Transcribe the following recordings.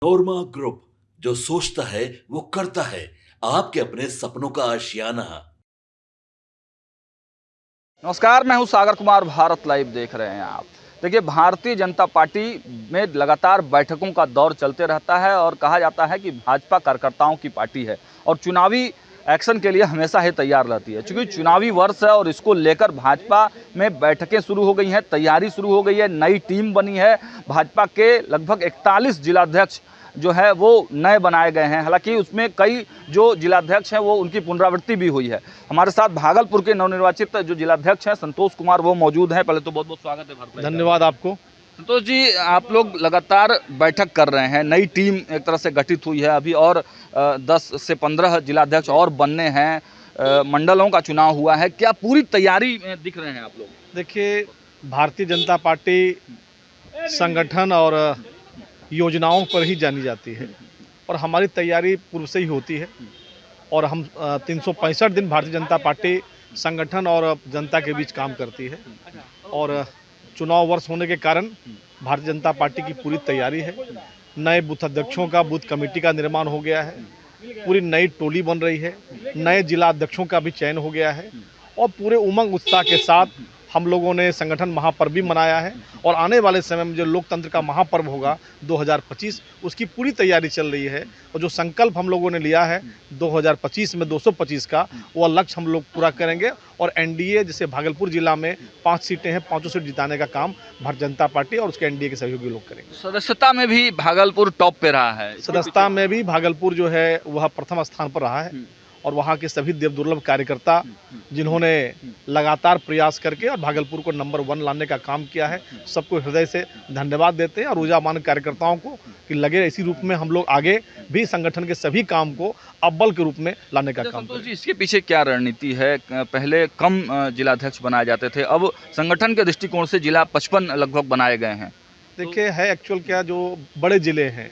नोरमा group, जो सोचता है वो करता है। आपके अपने सपनों का आशियाना। नमस्कार, मैं हूं सागर कुमार। भारत लाइव देख रहे हैं आप। देखिए, भारतीय जनता पार्टी में लगातार बैठकों का दौर चलते रहता है और कहा जाता है कि भाजपा कार्यकर्ताओं की पार्टी है और चुनावी एक्शन के लिए हमेशा ही तैयार रहती है। चूंकि चुनावी वर्ष है और इसको लेकर भाजपा में बैठकें शुरू हो गई हैं, तैयारी शुरू हो गई है, नई टीम बनी है। भाजपा के लगभग 41 जिलाध्यक्ष जो है वो नए बनाए गए हैं। हालांकि उसमें कई जो जिलाध्यक्ष हैं वो उनकी पुनरावृत्ति भी हुई है। हमारे साथ भागलपुर के नवनिर्वाचित जो जिलाध्यक्ष हैं संतोष कुमार, वो मौजूद हैं। पहले तो बहुत बहुत स्वागत है भारत लाइव। धन्यवाद आपको। संतोष जी, आप लोग लगातार बैठक कर रहे हैं, नई टीम एक तरह से गठित हुई है अभी, और 10 से 15 जिलाध्यक्ष और बनने हैं, मंडलों का चुनाव हुआ है। क्या पूरी तैयारी में दिख रहे हैं आप लोग? देखिए, भारतीय जनता पार्टी संगठन और योजनाओं पर ही जानी जाती है और हमारी तैयारी पूर्व से ही होती है और हम 365 दिन भारतीय जनता पार्टी संगठन और जनता के बीच काम करती है और चुनाव वर्ष होने के कारण भारतीय जनता पार्टी की पूरी तैयारी है। नए बूथ अध्यक्षों का, बूथ कमेटी का निर्माण हो गया है, पूरी नई टोली बन रही है, नए जिला अध्यक्षों का भी चयन हो गया है और पूरे उमंग उत्साह के साथ हम लोगों ने संगठन महापर्व भी मनाया है और आने वाले समय में जो लोकतंत्र का महापर्व होगा 2025, उसकी पूरी तैयारी चल रही है। और जो संकल्प हम लोगों ने लिया है 2025 में 225 का, वो लक्ष्य हम लोग पूरा करेंगे और एनडीए, जैसे भागलपुर जिला में 5 सीटें हैं, 5 सीट जिताने का काम भारतीय जनता पार्टी और उसके एनडीए के सहयोगी लोग करेंगे। सदस्यता में भी भागलपुर टॉप पे रहा है। सदस्यता में भी भागलपुर जो है वह प्रथम स्थान पर रहा है और वहाँ के सभी देव दुर्लभ कार्यकर्ता जिन्होंने लगातार प्रयास करके और भागलपुर को नंबर 1 लाने का काम किया है, सबको हृदय से धन्यवाद देते हैं और ऊर्जावान कार्यकर्ताओं को कि लगे इसी रूप में हम लोग आगे भी संगठन के सभी काम को अव्वल के रूप में लाने का काम करें। इसके पीछे क्या रणनीति है? पहले कम जिलाध्यक्ष बनाए जाते थे, अब संगठन के दृष्टिकोण से जिला 55 लगभग बनाए गए हैं। देखिए, है एक्चुअल क्या, जो बड़े जिले हैं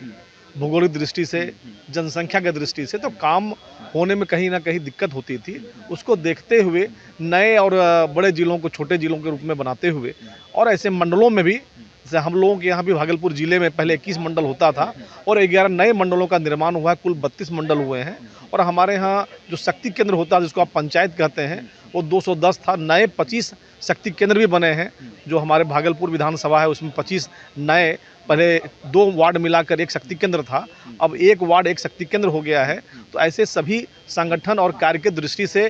भौगोलिक दृष्टि से, जनसंख्या की दृष्टि से तो काम होने में कहीं ना कहीं दिक्कत होती थी। उसको देखते हुए नए और बड़े जिलों को छोटे जिलों के रूप में बनाते हुए और ऐसे मंडलों में भी, जैसे हम लोगों के यहाँ भी भागलपुर जिले में पहले 21 मंडल होता था और 11 नए मंडलों का निर्माण हुआ है, कुल 32 मंडल हुए हैं। और हमारे यहाँ जो शक्ति केंद्र होता है, जिसको आप पंचायत कहते हैं, वो 210 था, नए 25 शक्ति केंद्र भी बने हैं। जो हमारे भागलपुर विधानसभा है उसमें 25 नए, पहले 2 वार्ड मिलाकर एक शक्ति केंद्र था, अब 1 वार्ड 1 शक्ति केंद्र हो गया है। तो ऐसे सभी संगठन और कार्य की दृष्टि से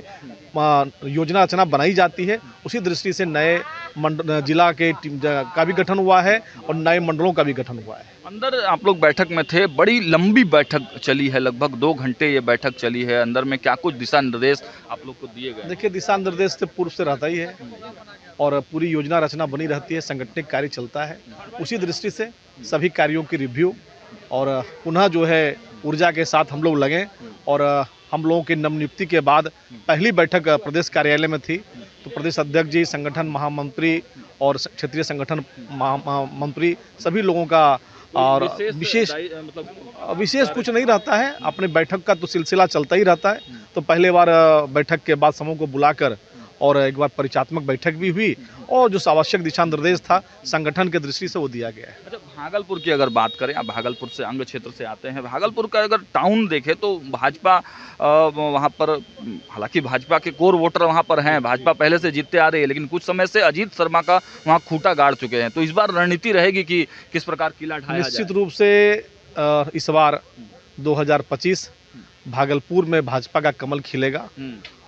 योजना रचना बनाई जाती है। उसी दृष्टि से नए जिला के टीम का भी गठन हुआ है और नए मंडलों का भी गठन हुआ है। अंदर आप लोग बैठक में थे, बड़ी लंबी बैठक चली है, लगभग 2 घंटे ये बैठक चली है। अंदर में क्या कुछ दिशा निर्देश आप लोग को दिए गए? देखिए, दिशा निर्देश तो पूर्व से रहता ही है और पूरी योजना रचना बनी रहती है, संगठनिक कार्य चलता है। उसी दृष्टि से सभी कार्यों की रिव्यू और पुनः जो है ऊर्जा के साथ हम लोग लगें। और हम लोगों की नवनियुक्ति के बाद पहली बैठक प्रदेश कार्यालय में थी, तो प्रदेश अध्यक्ष जी, संगठन महामंत्री और क्षेत्रीय संगठन मंत्री, सभी लोगों का और विशेष कुछ नहीं रहता है। अपने बैठक का तो सिलसिला चलता ही रहता है। तो पहले बार बैठक के बाद समूह को बुलाकर और एक बार परिचयात्मक बैठक भी हुई और जो आवश्यक दिशा निर्देश था संगठन के दृष्टि से वो दिया गया है। अच्छा, भागलपुर की अगर बात करें, आप भागलपुर से अंग क्षेत्र से आते हैं, भागलपुर का अगर टाउन देखें तो भाजपा वहाँ पर, हालांकि भाजपा के कोर वोटर वहाँ पर हैं, भाजपा पहले से जीतते आ रही है, लेकिन कुछ समय से अजीत शर्मा का वहाँ खूंटा गाड़ चुके हैं। तो इस बार रणनीति रहेगी कि किस प्रकार किला ढाया जाए? निश्चित रूप से इस बार 2025 भागलपुर में भाजपा का कमल खिलेगा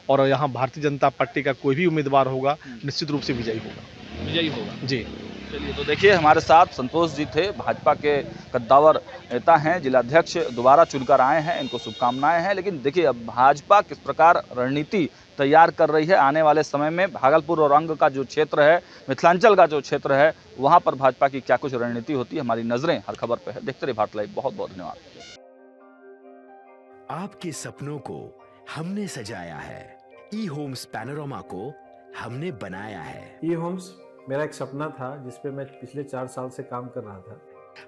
और यहाँ भारतीय जनता पार्टी का कोई भी उम्मीदवार होगा निश्चित रूप से विजयी होगा जी। चलिए, तो देखिए, हमारे साथ संतोष जी थे, भाजपा के कद्दावर नेता हैं, जिलाध्यक्ष दोबारा चुनकर आए हैं, इनको शुभकामनाएं हैं। लेकिन देखिए, अब भाजपा किस प्रकार रणनीति तैयार कर रही है आने वाले समय में, भागलपुर और अंग का जो क्षेत्र है, मिथिलांचल का जो क्षेत्र है, वहाँ पर भाजपा की क्या कुछ रणनीति होती है। हमारी नजरें हर खबर पर है। देखते रहिए भारत लाइव। बहुत बहुत धन्यवाद। आपके सपनों को हमने सजाया है, ई होम्स पैनोरमा को हमने बनाया है। ई होम्स मेरा एक सपना था जिस पे मैं पिछले 4 साल से काम कर रहा था।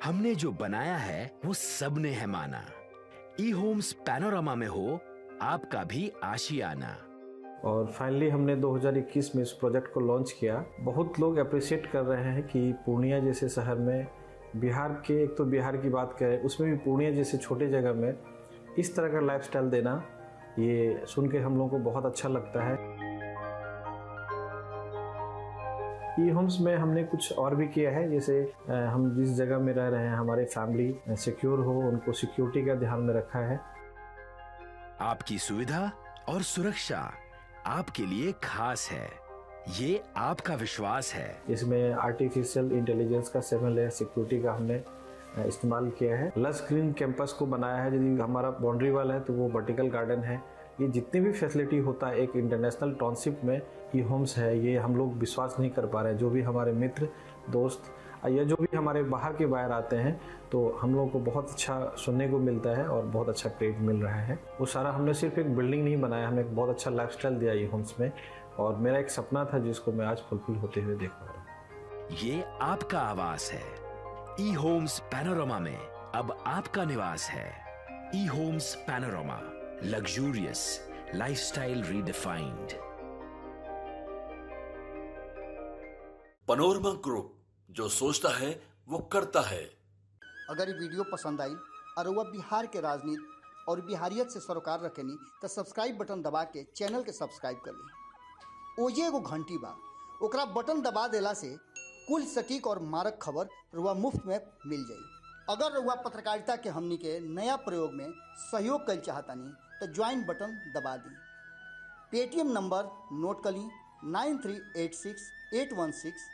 हमने जो बनाया है वो सबने है माना। ई होम्स पैनोरमा में हो आपका भी आशियाना। और फाइनली हमने 2021 में इस प्रोजेक्ट को लॉन्च किया। बहुत लोग अप्रिशिएट कर रहे हैं कि पूर्णिया जैसे शहर में बिहार के, एक तो बिहार की बात करें, उसमें भी पूर्णिया जैसे छोटे जगह में इस तरह का लाइफस्टाइल देना, ये सुन के हम लोगों को बहुत अच्छा लगता है। ई होम्स में हमने कुछ और भी किया है, जैसे हम जिस जगह में रह रहे हैं हमारे फैमिली सिक्योर हो, उनको सिक्योरिटी का ध्यान में रखा है। आपकी सुविधा और सुरक्षा आपके लिए खास है, ये आपका विश्वास है। इसमें आर्टिफिशियल इंटेलिजेंस का 7 लेयर सिक्योरिटी का हमने इस्तेमाल किया है। लस ग्रीन कैंपस को बनाया है, यदि हमारा बाउंड्री वाल है तो वो वर्टिकल गार्डन है। ये जितनी भी फैसिलिटी होता है एक इंटरनेशनल टाउनशिप में, ई होम्स है, ये हम लोग विश्वास नहीं कर पा रहे हैं। जो भी हमारे मित्र दोस्त या जो भी हमारे बाहर के बाहर आते हैं तो हम लोगों को बहुत अच्छा सुनने को मिलता है और बहुत अच्छा क्रेडिट मिल रहा है। वो सारा हमने सिर्फ एक बिल्डिंग नहीं बनाया, हमने एक बहुत अच्छा लाइफस्टाइल दिया ई होम्स में, और मेरा एक सपना था जिसको मैं आज फुलफिल होते हुए देख पा रहा हूँ। ये आपका आवास है। ई होम्स पैनोरामा में अब आपका निवास है। E homes Panorama, luxurious lifestyle redefined. Panorama group, जो सोचता है वो करता है। अगर ये वीडियो पसंद आई और वह बिहार के राजनीति और बिहारियत से सरोकार रखेनी तो सब्सक्राइब बटन दबा के चैनल के सब्सक्राइब कर ली। ओजे एगो घंटी बा, ओकरा बटन दबा देला से कुल सटीक और मारक खबर रुआ मुफ्त में मिल जाई। अगर रुआ पत्रकारिता के हमनी के नया प्रयोग में सहयोग कर चाहतानी तो ज्वाइन बटन दबा दी। पेटीएम नंबर नोट कर ली 9386 816